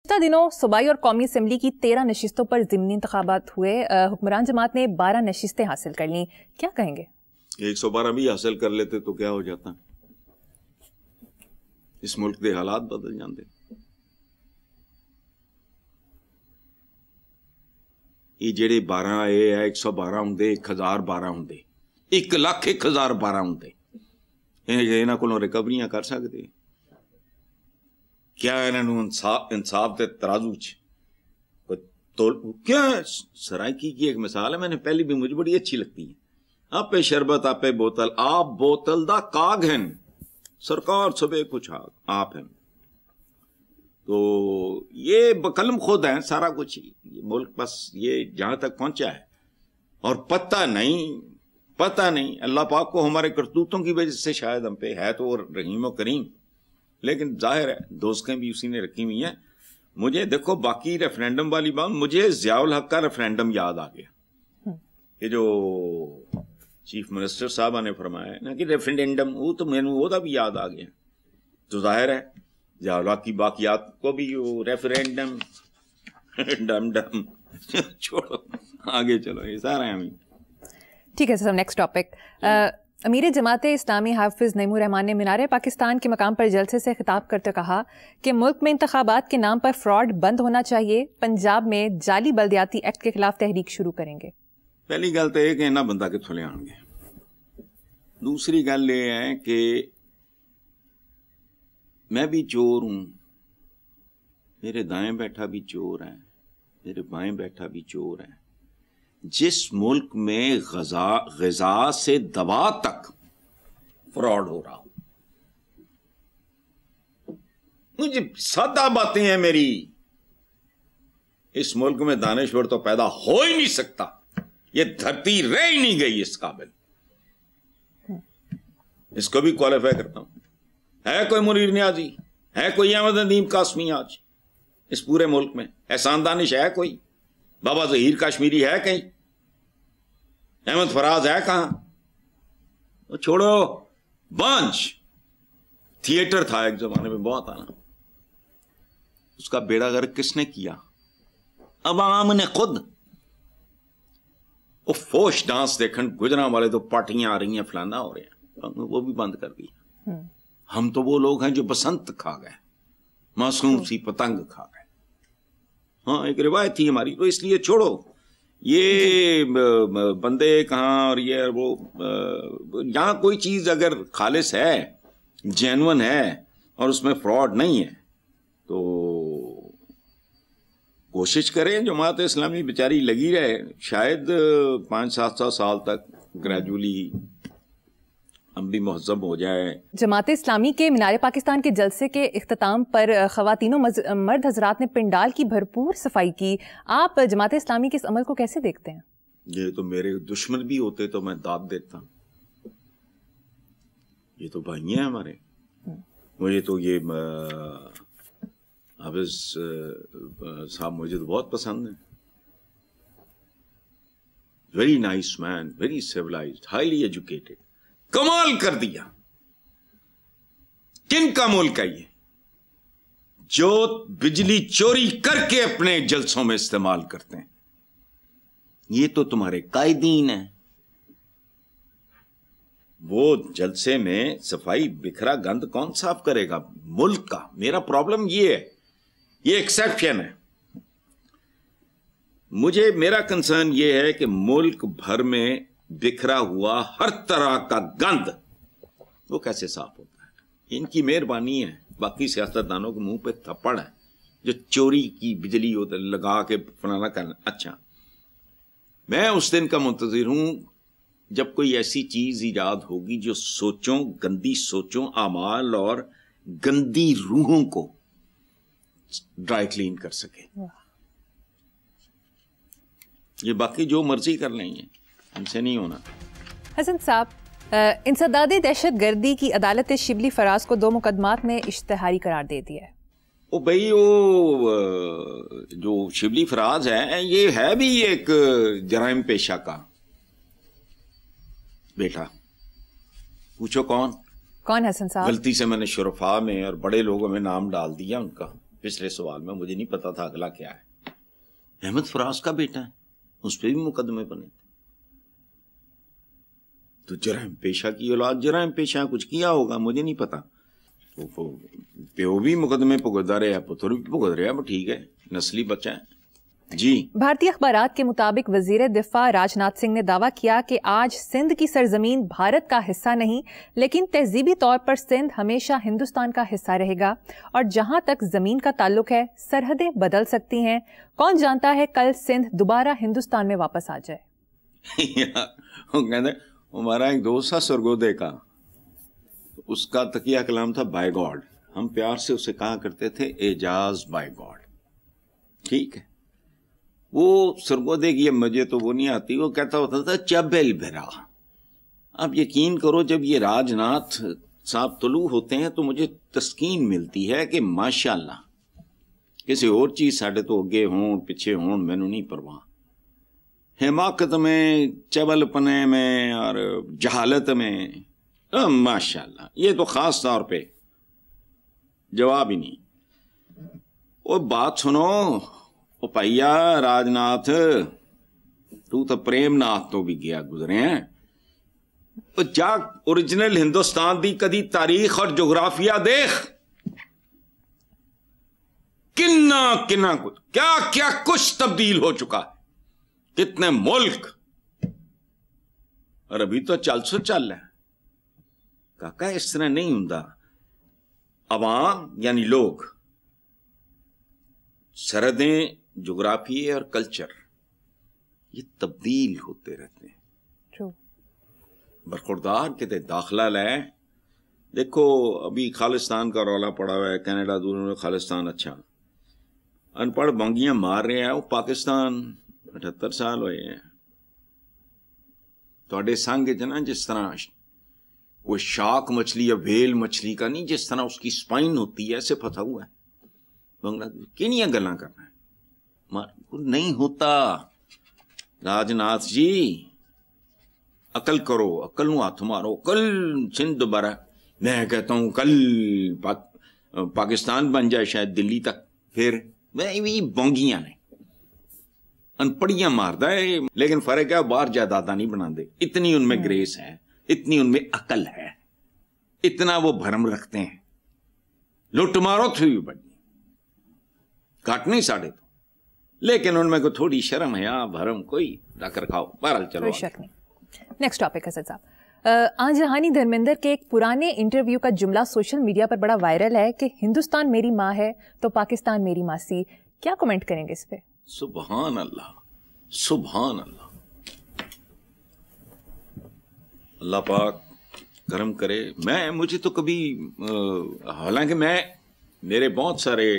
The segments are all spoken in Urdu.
گزشتہ دنوں صوبائی اور قومی اسمبلی کی 13 نشستوں پر ضمنی انتخابات ہوئے. حکمران جماعت نے 12 نشستیں حاصل کر لیں. کیا کہیں گے؟ 112 بھی حاصل کر لیتے تو کیا ہو جاتا؟ اس ملک کے حالات بدل جاندے. یہ جڑے 12 اے ہے 112 ہوں 1012 ہوں 1,01,012 ہوں انہاں کولوں ریکوریاں کر سکتے؟ کیا انہوں انصاف تے ترازو کیا؟ سرائکی کی ایک مثال ہے، میں نے پہلی بھی مجھے بڑی اچھی لگتی ہے. آپ شربت آپ بوتل، آپ بوتل دا کاغ ہیں سرکار صبح کچھ آپ ہیں. تو یہ بقلم خود ہیں سارا کچھ. یہ ملک بس یہ جہاں تک پہنچا ہے اور پتہ نہیں اللہ پاک کو ہمارے کرتوتوں کی وجہ سے شاید ہم پہ ہے تو رحیم و کریم، لیکن ظاہر ہے دوستیں بھی اسی نے رکھی ہوئی ہیں. مجھے دیکھو باقی ریفرینڈم والی بات، مجھے ضیاء الحق کا ریفرینڈم یاد آ گیا کہ جو چیف منسٹر صاحبہ نے فرمایا ہے نا کہ ریفرینڈم، وہ تو میں نے وہ بھی یاد آ گیا. تو ظاہر ہے ضیاء الحق کی باقیات کو بھی وہ ریفرینڈم ڈم ڈم چھوڑو آگے چلو. یہ سارا ہے ہمیں. ٹھیک ہے سر، نیکسٹ ٹاپک. امیر جماعت اسلامی حافظ نعیم الرحمان نے مینار پاکستان کے مقام پر جلسے سے خطاب کرتے کہا کہ ملک میں انتخابات کے نام پر فراڈ بند ہونا چاہیے. پنجاب میں جعلی بلدیاتی ایکٹ کے خلاف تحریک شروع کریں گے. پہلی گل تو یہ کہ انہاں بندہ کتوں لے آن گے. دوسری گل یہ ہے کہ میں بھی چور ہوں، میرے دائیں بیٹھا بھی چور ہے، میرے بائیں بیٹھا بھی چور ہے. جس ملک میں غذا سے دوا تک فراڈ ہو رہا ہو، مجھے سادہ باتیں ہیں میری، اس ملک میں دانشور تو پیدا ہو ہی نہیں سکتا. یہ دھرتی رہ ہی نہیں گئی اس قابل. اس کو بھی کوالیفائی کرتا ہوں. ہے کوئی منیر نیازی، ہے کوئی احمد ندیم قاسمی آج اس پورے ملک میں؟ احسان دانش ہے کوئی؟ بابا ظہیر کشمیری ہے کہیں؟ احمد فراز ہے کہاں؟ چھوڑو. بانج تھیٹر تھا ایک زمانے میں بہت آنا، اس کا بیڑا غرق کس نے کیا؟ عوام نے خود. وہ فوش ڈانس دیکھن گجراں والے تو پارٹیاں آ رہی ہیں فلانا ہو رہے ہیں، وہ بھی بند کر دیا. ہم تو وہ لوگ ہیں جو بسنت کھا گئے، معصوم سی پتنگ کھا گئے. ہاں ایک روایت تھی ہماری، تو اس لیے چھوڑو یہ بندے کہاں اور یہ وہ. یہاں کوئی چیز اگر خالص ہے، جینون ہے اور اس میں فراڈ نہیں ہے تو کوشش کریں. جماعت اسلامی بیچاری لگی رہے، شاید 500-700 سال تک گریجولی ہم بھی مہذب ہو جائے. جماعت اسلامی کے مینار پاکستان کے جلسے کے اختتام پر خواتین و مرد حضرات نے پنڈال کی بھرپور صفائی کی. آپ جماعت اسلامی کے اس عمل کو کیسے دیکھتے ہیں؟ یہ تو میرے دشمن بھی ہوتے تو میں داد دیتا. یہ تو بھائی ہیں ہمارے. مجھے تو یہ حافظ صاحب مجھے تو بہت پسند ہیں. ویری نائس مین، ویری سیولائزڈ، ہائیلی ایجوکیٹڈ. کمال کر دیا. کن کا ملک ہے یہ جو بجلی چوری کر کے اپنے جلسوں میں استعمال کرتے ہیں؟ یہ تو تمہارے قائدین ہیں. وہ جلسے میں صفائی بکھرا گند کون صاف کرے گا ملک کا؟ میرا پرابلم یہ ہے، یہ ایکسیپشن ہے. میرا کنسرن یہ ہے کہ ملک بھر میں بکھرا ہوا ہر طرح کا گند وہ کیسے صاف ہوتا ہے؟ ان کی مہربانی ہے. باقی سیاستدانوں کے منہ پہ تھپڑ ہے جو چوری کی بجلی لگا کے فلانا کرنا. اچھا، میں اس دن کا منتظر ہوں جب کوئی ایسی چیز ایجاد ہوگی جو سوچوں، گندی سوچوں، اعمال اور گندی روحوں کو ڈرائی کلین کر سکے. یہ باقی جو مرضی کر لیں گے، ہم سے نہیں ہونا. حسن صاحب، انسداد دہشت گردی کی عدالت شبلی فراز کو 2 مقدمات میں اشتہاری قرار دے دیا ہے. وہ بھائی وہ جو شبلی فراز ہے یہ ہے بھی ایک جرائم پیشہ کا بیٹا. پوچھو کون حسن صاحب؟ غلطی سے میں نے شرفا میں اور بڑے لوگوں میں نام ڈال دیا ان کا. پچھلے سوال میں مجھے نہیں پتا تھا اگلا کیا ہے. احمد فراز کا بیٹا ہے, اس پہ بھی مقدمے بنے تھے. تو جرائم پیشہ کی اولاد جرائم پیشہ کچھ کیا ہوگا, مجھے نہیں پتا. پیو بھی مقدمے پگڑتا رہے, پتر بھی پگڑ رہے, ٹھیک ہے, نسلی بچہ ہے. جی. بھارتی اخبارات کے مطابق وزیر دفاع راج ناتھ سنگھ نے دعویٰ کیا کہ آج سندھ کی سرزمین بھارت کا حصہ نہیں, لیکن تہذیبی طور پر سندھ ہمیشہ ہندوستان کا حصہ رہے گا, اور جہاں تک زمین کا تعلق ہے سرحدیں بدل سکتی ہیں. کون جانتا ہے کل سندھ دوبارہ ہندوستان میں واپس آ جائے. ہمارا ایک دوست تھا سرگودے کا, اس کا تکیہ کلام تھا بائی گاڈ. ہم پیار سے اسے کہا کرتے تھے اعجاز بائی گاڈ. ٹھیک ہے, وہ سرگودے کی, مجھے تو وہ نہیں آتی, وہ کہتا ہوتا تھا چبل بھرا. اب یقین کرو جب یہ راج ناتھ صاحب طلوع ہوتے ہیں تو مجھے تسکین ملتی ہے کہ ماشاءاللہ کسی اور چیز ساڑھے تو اگے ہوں پیچھے ہوں, میں نے نہیں پرواہ. حماقت میں, چبل پنے میں اور جہالت میں ماشاءاللہ, یہ تو خاص طور پہ جواب ہی نہیں. وہ بات سنو او پائیا راج ناتھ, تو پریم ناتھ تو بھی گیا گزرے ہیں. جا اوریجنل ہندوستان دی کدی تاریخ اور جغرافیہ دیکھ, کنا کچھ کیا کچھ تبدیل ہو چکا ہے, کتنے ملک, اور ابھی تو چل رہا ہے. کاکا اس طرح نہیں ہوندا. عوام یعنی لوگ, سرحدیں, جغرافیے اور کلچر یہ تبدیل ہوتے رہتے ہیں. برخوردار کہتے داخلہ لے. دیکھو ابھی خالستان کا رولا پڑا ہوا ہے, کینیڈا دونوں میں خالستان اچھا, ان پڑھ بنگیاں مار رہے ہیں. وہ پاکستان 78 سال ہوئے ہیں. تو سنگ نا جس طرح وہ شاک مچھلی یا ویل مچھلی کا نہیں, جس طرح اس کی سپائن ہوتی ہے, ایسے پھنسا ہوا ہے بنگلہ دیش. کنیاں گلاں کرنا ہے, نہیں ہوتا. راج ناتھ جی عقل کرو, عقل نو ہاتھ مارو. کل سندھ دوبارہ, میں کہتا ہوں کل پاکستان بن جائے شاید دلی تک. پھر بھی بونگیاں نے ان پڑیاں ماردا ہے, لیکن فرق ہے باہر جائیداداں نہیں بنا دے. اتنی ان میں گریس ہے, اتنی ان میں عقل ہے, اتنا وہ بھرم رکھتے ہیں. لوٹ مارو تھی بھی بڑی کاٹ نہیں ساڑھے تو, لیکن ان میں کوئی تھوڑی شرم ہے, بھرم کوئی رکھ رکھاؤ. بہرحال چلو کوئی شک نہیں. نیکسٹ ٹاپک اسد صاحب, آن جہانی دھرمیندر کے ایک پرانے انٹرویو کا جملہ سوشل میڈیا پر بڑا وائرل ہے کہ ہندوستان میری ماں ہے تو پاکستان میری ماسی. کیا کمنٹ کریں گے اس پہ؟ سبحان اللہ, سبحان اللہ. اللہ پاک کرم کرے. مجھے تو کبھی, حالانکہ میرے بہت سارے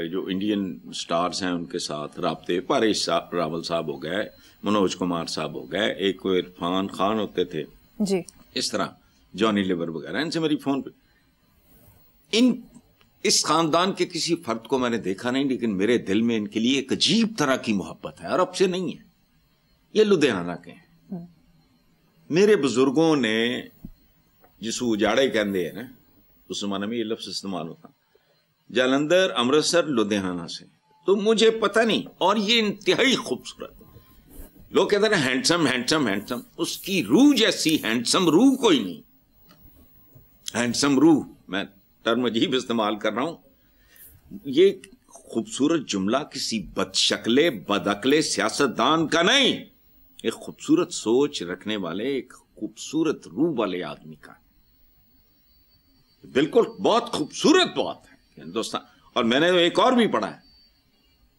جو انڈین سٹارز ہیں ان کے ساتھ رابطے, پاریش راول صاحب ہو گئے, منوج کمار صاحب ہو گئے, ایک عرفان خان ہوتے تھے جی, اس طرح جانی لیور وغیرہ, ان سے میری فون پہ. اس خاندان کے کسی فرد کو میں نے دیکھا نہیں, لیکن میرے دل میں ان کے لیے ایک عجیب طرح کی محبت ہے, اور اب سے نہیں ہے. یہ لدھیانہ کے ہیں. میرے بزرگوں نے جس اجاڑے کہندے ہیں نا, اس زمانے میں یہ لفظ استعمال ہوتا, جالندھر, امرتسر, لدھیانہ سے. تو مجھے پتہ نہیں, اور یہ انتہائی خوبصورت. لوگ کہتے ہیں ہینڈسم ہینڈسم ہینڈسم, اس کی روح جیسی ہینڈسم روح کوئی نہیں. ہینڈسم روح, میں ٹرم عجیب استعمال کر رہا ہوں. یہ خوبصورت جملہ کسی بد شکلے بدعقلے سیاستدان کا نہیں, ایک خوبصورت سوچ رکھنے والے, ایک خوبصورت روح والے آدمی کا. بالکل بہت خوبصورت بات ہے ہندوستان. اور میں نے ایک اور بھی پڑھا ہے,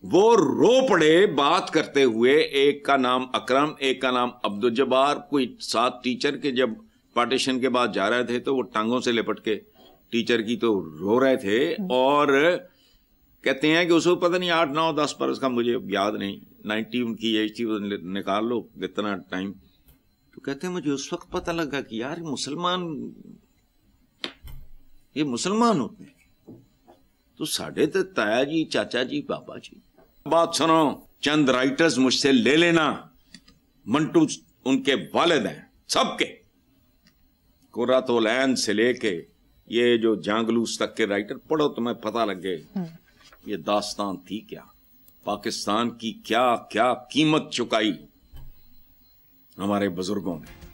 وہ رو پڑے بات کرتے ہوئے, ایک کا نام اکرم, ایک کا نام عبدالجبار, کوئی ساتھ ٹیچر کے جب پارٹیشن کے بعد جا رہے تھے تو وہ ٹانگوں سے لپٹ کے ٹیچر کی تو رو رہے تھے. اور کہتے ہیں کہ اس کو پتہ نہیں 8 9 10 برس کا, مجھے یاد نہیں, 90 ان کی ایج تھی, نکال لو اتنا ٹائم. تو کہتے ہیں مجھے اس وقت پتہ لگا کہ یار یہ مسلمان ہوتے ہیں تو ساڑھے تو تایا جی, چاچا جی, بابا جی. بات سنو, چند رائٹرز مجھ سے لے لینا, منٹو ان کے والد ہیں سب کے, قرۃ العین سے لے کے یہ جو جانگلوس تک کے رائٹر پڑھو تمہیں پتہ لگ گئے یہ داستان تھی کیا؟ پاکستان کی کیا کیا قیمت چکائی ہمارے بزرگوں نے.